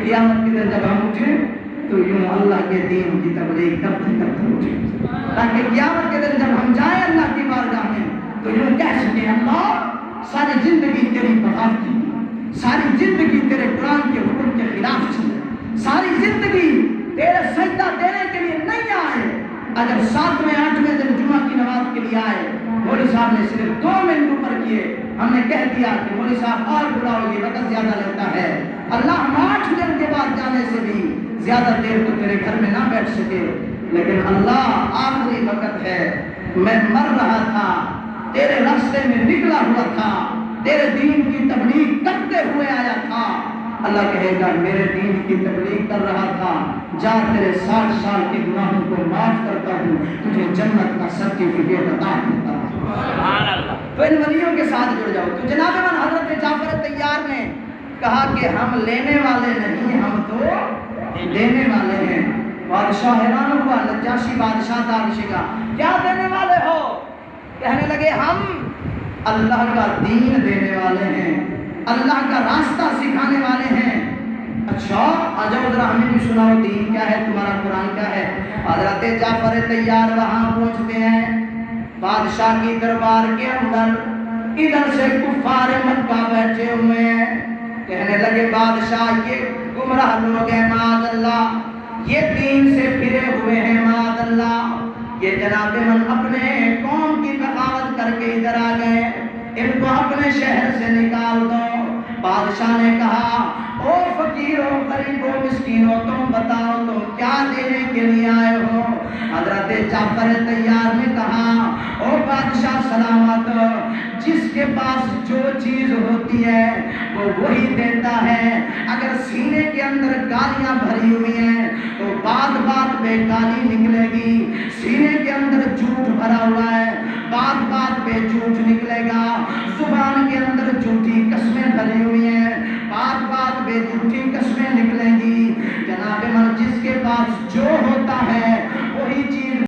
قیامت کے دن جب ہم اٹھیں تو یوں اللہ کے دین کی تبلیغ کرتے کرتے اٹھیں، تاکہ قیامت کے دن جب ہم جائیں اللہ کی بارگاہ میں تو یوں کہہ سکیں اللہ ساری زندگی تیری بغاوت کی، ساری زندگی تیرے قرآن کے حکم کے خلاف چلی، ساری زندگی تیرے سجدہ دینے کے لیے نہیں آئے، اگر 7ویں 8ویں دن جمعہ کی نماز کے لیے آئے، مولوی صاحب نے صرف 2 منٹ اوپر کیے، ہم نے کہہ دیا کہ مولوی صاحب اور بلاؤ یہ وقت زیادہ لیتا ہے، اللہ ہم 8 دن کے بعد جانے سے بھی زیادہ دیر تو تیرے گھر میں نہ بیٹھ سکے، لیکن اللہ آخری وقت ہے، میں مر رہا تھا، تیرے راستے میں نکلا ہوا تھا، تیرے دین کی تبلیغ کرتے ہوئے آیا تھا، اللہ کہے گا میرے دین کی تبلیغ کر رہا تھا، جا تیرے 60 سال کے گناہوں کو معاف کرتا ہوں، تجھے جنت کا سرٹیفکیٹ عطا کرتا ہوں۔ سبحان اللہ۔ تو ان ولیوں کے ساتھ جڑ جاؤ۔ تو جناب من حضرت جعفر طیار نے کہا کہ ہم لینے والے نہیں، ہم تو دینے والے ہیں۔ بادشاہ حیران ہوا، نجاشی بادشاہ تھا عرشگا، کیا دینے والے ہو؟ کہنے لگے ہم اللہ کا دین دینے والے ہیں، اللہ کا راستہ سکھانے والے ہیں۔ اچھا آجاؤ ذرا ہمیں بھی سناؤ دین کیا ہے تمہارا، قرآن کیا ہے؟ حضرت جعفر طیار وہاں پہنچتے ہیں بادشاہ کی دربار کے اندر، ادھر سے کفار مکہ بیٹھے ہوئے ہیں، کہنے لگے بادشاہ یہ گمراہ لوگ ہیں معاذ اللہ، یہ دین سے پھرے ہوئے ہیں معاذ اللہ، یہ جناب من اپنے قوم کی بغاوت کر کے ادھر آ گئے، ان کو اپنے شہر سے نکال دو۔ بادشاہ نے کہا او فقیروں غریبوں مسکینوں تم بتاؤ تم کیا دینے کے لیے آئے ہو؟ حضرت جعفر طیار نے کہا او بادشاہ سلامت، جس کے پاس جو چیز ہوتی ہے وہ وہی دیتا ہے، اگر سینے کے اندر گالیاں بھری ہوئی ہیں تو بات بات پہ گالی نکلے گی، سینے کے اندر جھوٹ بھرا ہوا ہے بات بات پہ جھوٹ نکلے گا، زبان کے اندر جھوٹی قسمیں بھری ہوئی ہیں بات بات پہ جھوٹی قسمیں نکلیں گی۔ جناب من جس کے پاس جو ہوتا ہے